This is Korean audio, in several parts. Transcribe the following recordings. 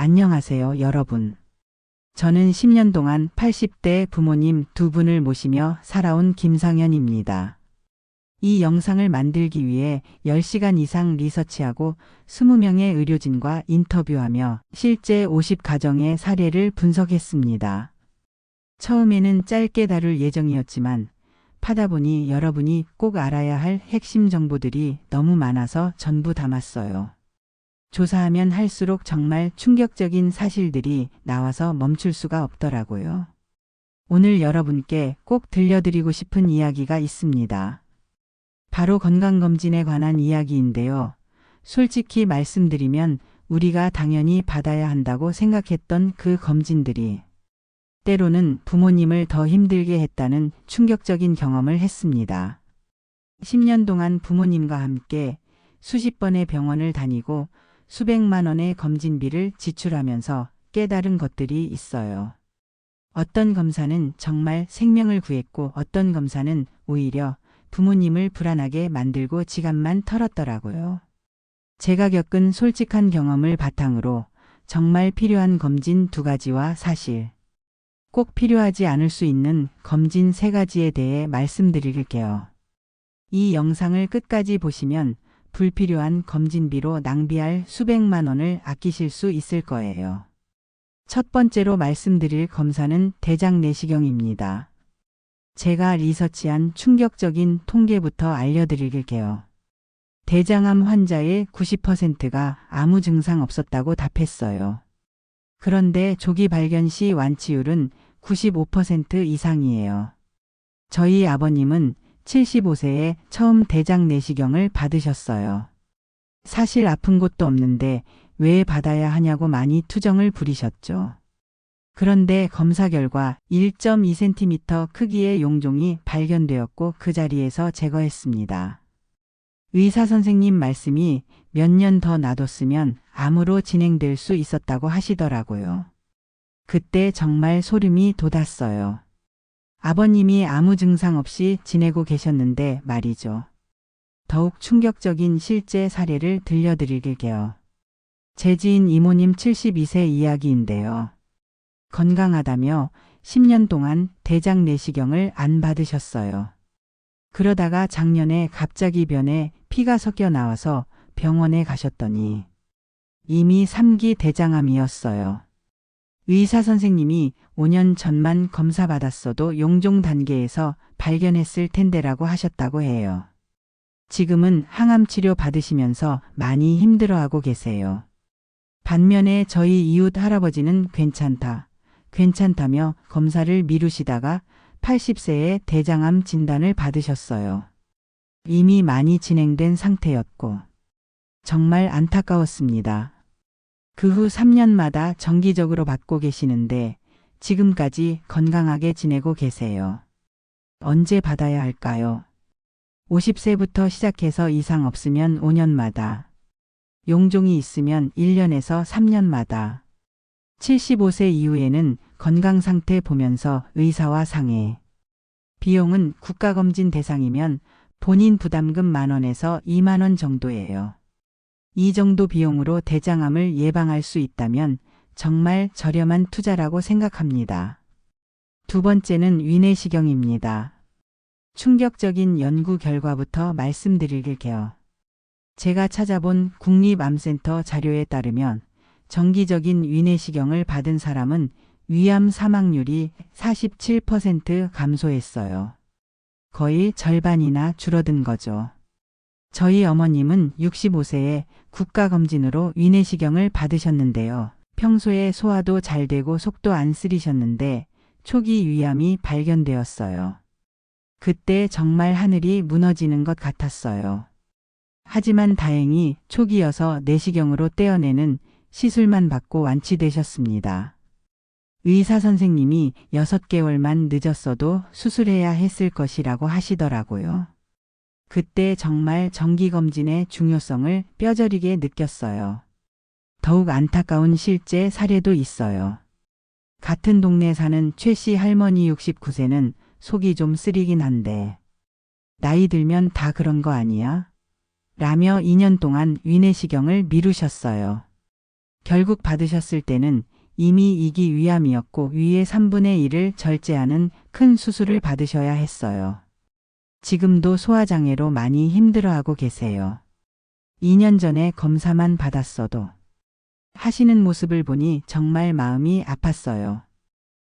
안녕하세요, 여러분. 저는 10년 동안 80대 부모님 두 분을 모시며 살아온 김상현입니다. 이 영상을 만들기 위해 10시간 이상 리서치하고 20명의 의료진과 인터뷰하며 실제 50가정의 사례를 분석했습니다. 처음에는 짧게 다룰 예정이었지만 파다 보니 여러분이 꼭 알아야 할 핵심 정보들이 너무 많아서 전부 담았어요. 조사하면 할수록 정말 충격적인 사실들이 나와서 멈출 수가 없더라고요. 오늘 여러분께 꼭 들려드리고 싶은 이야기가 있습니다. 바로 건강검진에 관한 이야기인데요. 솔직히 말씀드리면 우리가 당연히 받아야 한다고 생각했던 그 검진들이 때로는 부모님을 더 힘들게 했다는 충격적인 경험을 했습니다. 10년 동안 부모님과 함께 수십 번의 병원을 다니고 수백만 원의 검진비를 지출하면서 깨달은 것들이 있어요. 어떤 검사는 정말 생명을 구했고 어떤 검사는 오히려 부모님을 불안하게 만들고 지갑만 털었더라고요. 제가 겪은 솔직한 경험을 바탕으로 정말 필요한 검진 2가지와 사실, 꼭 필요하지 않을 수 있는 검진 3가지에 대해 말씀드릴게요. 이 영상을 끝까지 보시면 불필요한 검진비로 낭비할 수백만 원을 아끼실 수 있을 거예요. 첫 번째로 말씀드릴 검사는 대장 내시경입니다. 제가 리서치한 충격적인 통계부터 알려드릴게요. 대장암 환자의 90%가 아무 증상 없었다고 답했어요. 그런데 조기 발견 시 완치율은 95% 이상이에요. 저희 아버님은 75세에 처음 대장 내시경을 받으셨어요. 사실 아픈 곳도 없는데 왜 받아야 하냐고 많이 투정을 부리셨죠. 그런데 검사 결과 1.2cm 크기의 용종이 발견되었고 그 자리에서 제거했습니다. 의사 선생님 말씀이 몇 년 더 놔뒀으면 암으로 진행될 수 있었다고 하시더라고요. 그때 정말 소름이 돋았어요. 아버님이 아무 증상 없이 지내고 계셨는데 말이죠. 더욱 충격적인 실제 사례를 들려드릴게요. 제 지인 이모님 72세 이야기인데요. 건강하다며 10년 동안 대장 내시경을 안 받으셨어요. 그러다가 작년에 갑자기 변에 피가 섞여 나와서 병원에 가셨더니 이미 3기 대장암이었어요. 의사 선생님이 5년 전만 검사 받았어도 용종 단계에서 발견했을 텐데라고 하셨다고 해요. 지금은 항암 치료 받으시면서 많이 힘들어하고 계세요. 반면에 저희 이웃 할아버지는 괜찮다며 검사를 미루시다가 80세에 대장암 진단을 받으셨어요. 이미 많이 진행된 상태였고 정말 안타까웠습니다. 그 후 3년마다 정기적으로 받고 계시는데 지금까지 건강하게 지내고 계세요. 언제 받아야 할까요? 50세부터 시작해서 이상 없으면 5년마다, 용종이 있으면 1년에서 3년마다, 75세 이후에는 건강 상태 보면서 의사와 상의. 비용은 국가검진 대상이면 본인 부담금 10,000원에서 20,000원 정도예요. 이 정도 비용으로 대장암을 예방할 수 있다면 정말 저렴한 투자라고 생각합니다. 두 번째는 위내시경입니다. 충격적인 연구 결과부터 말씀드릴게요. 제가 찾아본 국립암센터 자료에 따르면 정기적인 위내시경을 받은 사람은 위암 사망률이 47% 감소했어요. 거의 절반이나 줄어든 거죠. 저희 어머님은 65세에 국가검진으로 위내시경을 받으셨는데요. 평소에 소화도 잘 되고 속도 안 쓰리셨는데 초기 위암이 발견되었어요. 그때 정말 하늘이 무너지는 것 같았어요. 하지만 다행히 초기여서 내시경으로 떼어내는 시술만 받고 완치되셨습니다. 의사 선생님이 6개월만 늦었어도 수술해야 했을 것이라고 하시더라고요. 그때 정말 정기검진의 중요성을 뼈저리게 느꼈어요. 더욱 안타까운 실제 사례도 있어요. 같은 동네 사는 최 씨 할머니 69세는 속이 좀 쓰리긴 한데 나이 들면 다 그런 거 아니야? 라며 2년 동안 위내시경을 미루셨어요. 결국 받으셨을 때는 이미 2기 위암이었고 위의 3분의 1을 절제하는 큰 수술을 받으셔야 했어요. 지금도 소화장애로 많이 힘들어하고 계세요. 2년 전에 검사만 받았어도 하시는 모습을 보니 정말 마음이 아팠어요.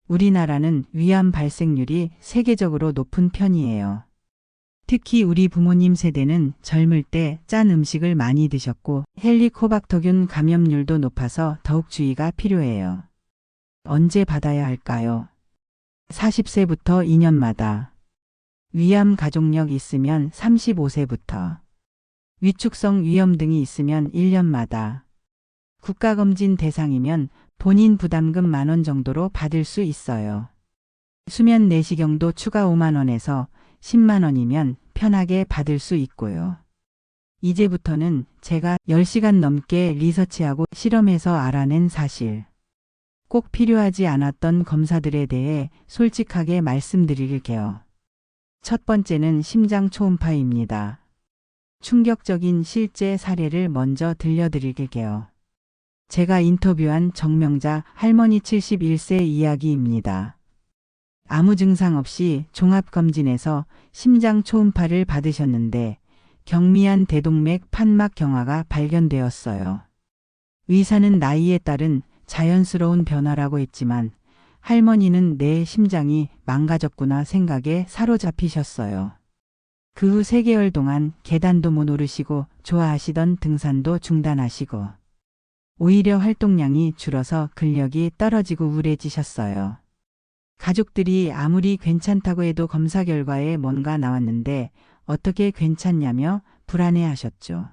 우리나라는 위암 발생률이 세계적으로 높은 편이에요. 특히 우리 부모님 세대는 젊을 때 짠 음식을 많이 드셨고 헬리코박터균 감염률도 높아서 더욱 주의가 필요해요. 언제 받아야 할까요? 40세부터 2년마다. 위암 가족력 있으면 35세부터. 위축성 위염 등이 있으면 1년마다. 국가검진 대상이면 본인 부담금 10,000원 정도로 받을 수 있어요. 수면 내시경도 추가 50,000원에서 100,000원이면 편하게 받을 수 있고요. 이제부터는 제가 10시간 넘게 리서치하고 실험해서 알아낸 사실. 꼭 필요하지 않았던 검사들에 대해 솔직하게 말씀드릴게요. 첫 번째는 심장 초음파입니다. 충격적인 실제 사례를 먼저 들려드릴게요. 제가 인터뷰한 정명자 할머니 71세 이야기입니다. 아무 증상 없이 종합검진에서 심장 초음파를 받으셨는데 경미한 대동맥 판막 경화가 발견되었어요. 의사는 나이에 따른 자연스러운 변화라고 했지만 할머니는 내 심장이 망가졌구나 생각에 사로잡히셨어요. 그 후 3개월 동안 계단도 못 오르시고 좋아하시던 등산도 중단하시고 오히려 활동량이 줄어서 근력이 떨어지고 우울해지셨어요. 가족들이 아무리 괜찮다고 해도 검사 결과에 뭔가 나왔는데 어떻게 괜찮냐며 불안해하셨죠.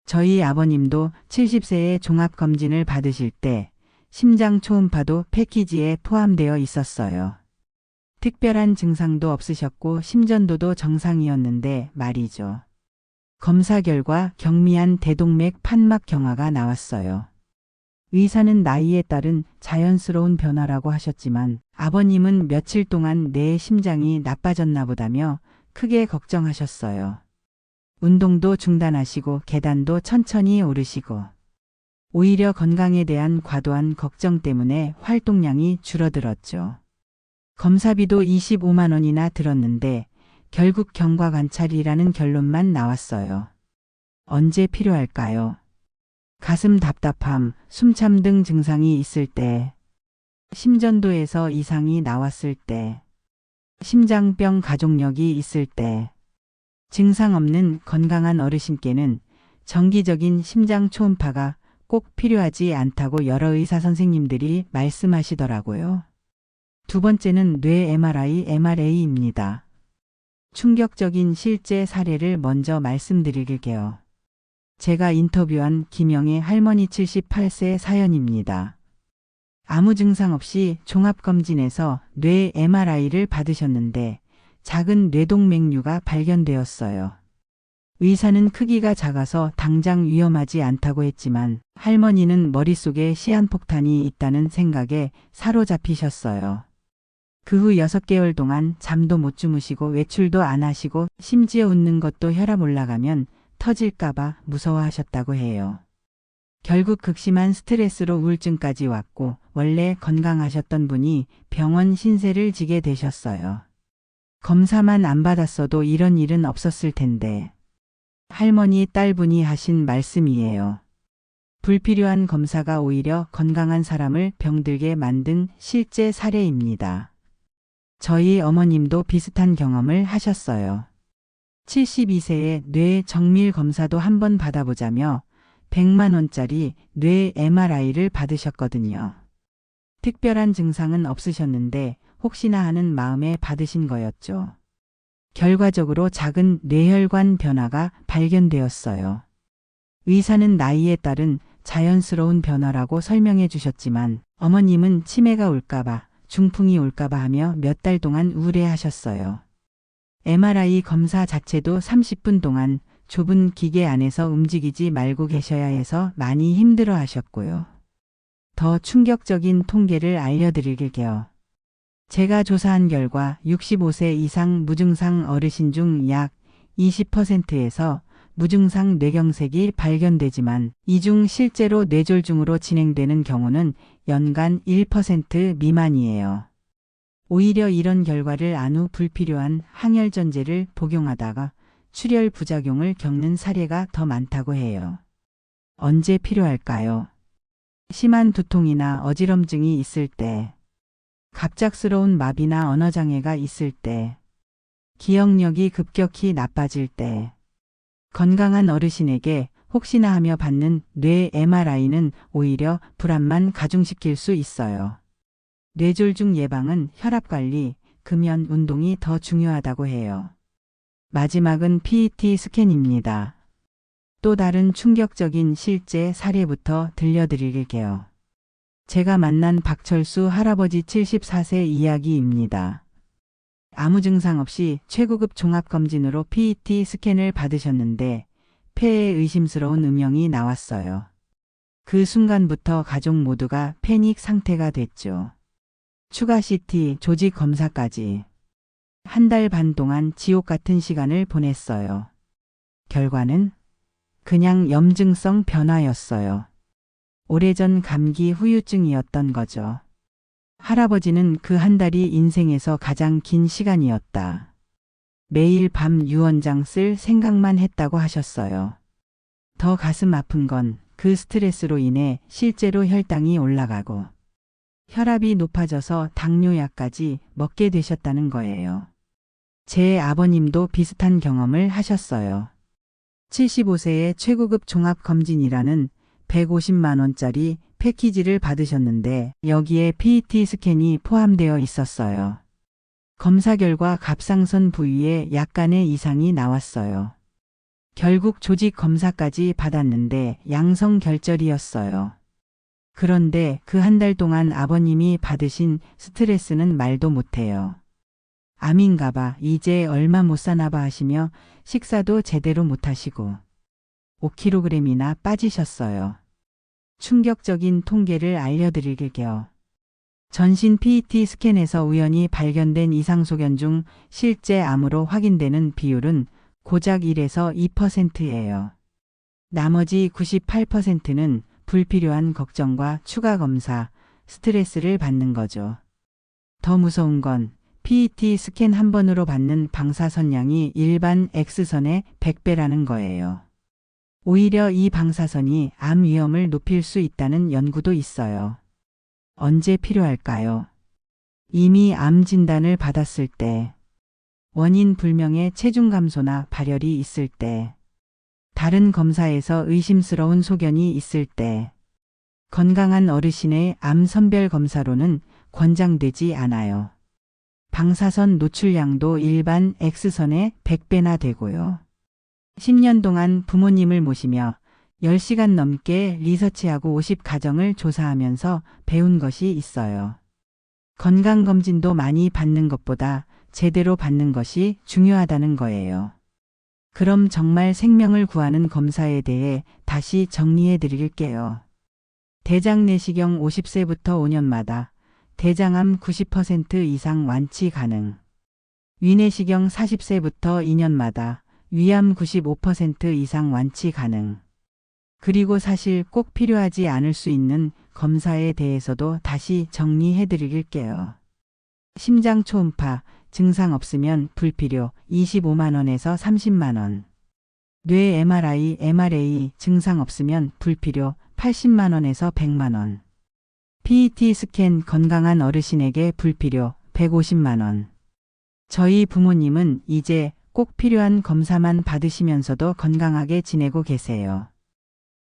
저희 아버님도 70세에 종합검진을 받으실 때 심장 초음파도 패키지에 포함되어 있었어요. 특별한 증상도 없으셨고 심전도도 정상이었는데 말이죠. 검사 결과 경미한 대동맥 판막 경화가 나왔어요. 의사는 나이에 따른 자연스러운 변화라고 하셨지만 아버님은 며칠 동안 내 심장이 나빠졌나 보다며 크게 걱정하셨어요. 운동도 중단하시고 계단도 천천히 오르시고 오히려 건강에 대한 과도한 걱정 때문에 활동량이 줄어들었죠. 검사비도 250,000원이나 들었는데 결국 경과관찰이라는 결론만 나왔어요. 언제 필요할까요? 가슴 답답함, 숨참 등 증상이 있을 때, 심전도에서 이상이 나왔을 때, 심장병 가족력이 있을 때, 증상 없는 건강한 어르신께는 정기적인 심장 초음파가 꼭 필요하지 않다고 여러 의사 선생님들이 말씀하시더라고요. 두 번째는 뇌 MRI, MRA입니다. 충격적인 실제 사례를 먼저 말씀드릴게요. 제가 인터뷰한 김영애 할머니 78세 사연입니다. 아무 증상 없이 종합검진에서 뇌 MRI를 받으셨는데 작은 뇌동맥류가 발견되었어요. 의사는 크기가 작아서 당장 위험하지 않다고 했지만 할머니는 머릿속에 시한폭탄이 있다는 생각에 사로잡히셨어요. 그 후 6개월 동안 잠도 못 주무시고 외출도 안 하시고 심지어 웃는 것도 혈압 올라가면 터질까봐 무서워하셨다고 해요. 결국 극심한 스트레스로 우울증까지 왔고 원래 건강하셨던 분이 병원 신세를 지게 되셨어요. 검사만 안 받았어도 이런 일은 없었을 텐데. 할머니 딸분이 하신 말씀이에요. 불필요한 검사가 오히려 건강한 사람을 병들게 만든 실제 사례입니다. 저희 어머님도 비슷한 경험을 하셨어요. 72세에 뇌 정밀 검사도 한번 받아보자며 100,000원짜리 뇌 MRI를 받으셨거든요. 특별한 증상은 없으셨는데 혹시나 하는 마음에 받으신 거였죠. 결과적으로 작은 뇌혈관 변화가 발견되었어요. 의사는 나이에 따른 자연스러운 변화라고 설명해 주셨지만 어머님은 치매가 올까봐 중풍이 올까봐 하며 몇 달 동안 우울해하셨어요. MRI 검사 자체도 30분 동안 좁은 기계 안에서 움직이지 말고 계셔야 해서 많이 힘들어 하셨고요. 더 충격적인 통계를 알려드릴게요. 제가 조사한 결과 65세 이상 무증상 어르신 중 약 20%에서 무증상 뇌경색이 발견되지만 이 중 실제로 뇌졸중으로 진행되는 경우는 연간 1% 미만이에요. 오히려 이런 결과를 안 후 불필요한 항혈전제를 복용하다가 출혈 부작용을 겪는 사례가 더 많다고 해요. 언제 필요할까요? 심한 두통이나 어지럼증이 있을 때, 갑작스러운 마비나 언어장애가 있을 때, 기억력이 급격히 나빠질 때, 건강한 어르신에게 혹시나 하며 받는 뇌 MRI는 오히려 불안만 가중시킬 수 있어요. 뇌졸중 예방은 혈압관리, 금연, 운동이 더 중요하다고 해요. 마지막은 PET 스캔입니다. 또 다른 충격적인 실제 사례부터 들려드릴게요. 제가 만난 박철수 할아버지 74세 이야기입니다. 아무 증상 없이 최고급 종합검진으로 PET 스캔을 받으셨는데 폐에 의심스러운 음영이 나왔어요. 그 순간부터 가족 모두가 패닉 상태가 됐죠. 추가 CT, 조직 검사까지. 한 달 반 동안 지옥 같은 시간을 보냈어요. 결과는 그냥 염증성 변화였어요. 오래전 감기 후유증이었던 거죠. 할아버지는 그 한 달이 인생에서 가장 긴 시간이었다. 매일 밤 유언장 쓸 생각만 했다고 하셨어요. 더 가슴 아픈 건 그 스트레스로 인해 실제로 혈당이 올라가고 혈압이 높아져서 당뇨약까지 먹게 되셨다는 거예요. 제 아버님도 비슷한 경험을 하셨어요. 75세의 최고급 종합검진이라는 150만 원짜리 패키지를 받으셨는데 여기에 PET 스캔이 포함되어 있었어요. 검사 결과 갑상선 부위에 약간의 이상이 나왔어요. 결국 조직 검사까지 받았는데 양성결절이었어요. 그런데 그 한 달 동안 아버님이 받으신 스트레스는 말도 못해요. 암인가봐, 이제 얼마 못 사나봐 하시며 식사도 제대로 못하시고 5kg이나 빠지셨어요. 충격적인 통계를 알려드릴게요. 전신 PET 스캔에서 우연히 발견된 이상소견 중 실제 암으로 확인되는 비율은 고작 1에서 2%예요. 나머지 98%는 불필요한 걱정과 추가 검사, 스트레스를 받는 거죠. 더 무서운 건 PET 스캔 한 번으로 받는 방사선량이 일반 X선의 100배라는 거예요. 오히려 이 방사선이 암 위험을 높일 수 있다는 연구도 있어요. 언제 필요할까요? 이미 암 진단을 받았을 때, 원인 불명의 체중 감소나 발열이 있을 때, 다른 검사에서 의심스러운 소견이 있을 때, 건강한 어르신의 암 선별 검사로는 권장되지 않아요. 방사선 노출량도 일반 X선의 100배나 되고요. 10년 동안 부모님을 모시며 10시간 넘게 리서치하고 50가정을 조사하면서 배운 것이 있어요. 건강검진도 많이 받는 것보다 제대로 받는 것이 중요하다는 거예요. 그럼 정말 생명을 구하는 검사에 대해 다시 정리해 드릴게요. 대장 내시경 50세부터 5년마다 대장암 90% 이상 완치 가능. 위내시경 40세부터 2년마다 위암 95% 이상 완치 가능. 그리고 사실 꼭 필요하지 않을 수 있는 검사에 대해서도 다시 정리해 드릴게요. 심장 초음파 증상 없으면 불필요 25만 원에서 30만 원. 뇌 MRI, MRA 증상 없으면 불필요 80만 원에서 100만 원. PET 스캔 건강한 어르신에게 불필요 150만 원. 저희 부모님은 이제 꼭 필요한 검사만 받으시면서도 건강하게 지내고 계세요.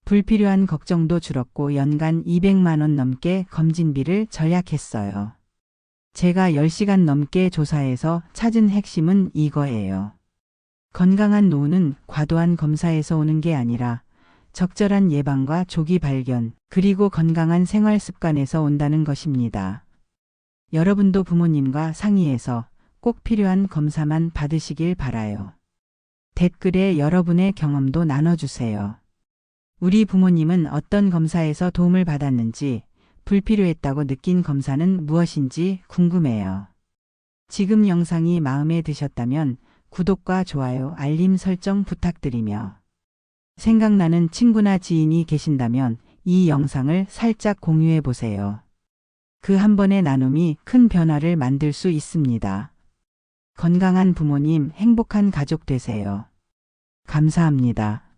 불필요한 걱정도 줄었고 연간 200만 원 넘게 검진비를 절약했어요. 제가 10시간 넘게 조사해서 찾은 핵심은 이거예요. 건강한 노후는 과도한 검사에서 오는 게 아니라 적절한 예방과 조기 발견, 그리고 건강한 생활 습관에서 온다는 것입니다. 여러분도 부모님과 상의해서 꼭 필요한 검사만 받으시길 바라요. 댓글에 여러분의 경험도 나눠주세요. 우리 부모님은 어떤 검사에서 도움을 받았는지, 불필요했다고 느낀 검사는 무엇인지 궁금해요. 지금 영상이 마음에 드셨다면 구독과 좋아요, 알림 설정 부탁드리며 생각나는 친구나 지인이 계신다면 이 영상을 살짝 공유해 보세요. 그 한 번의 나눔이 큰 변화를 만들 수 있습니다. 건강한 부모님, 행복한 가족 되세요. 감사합니다.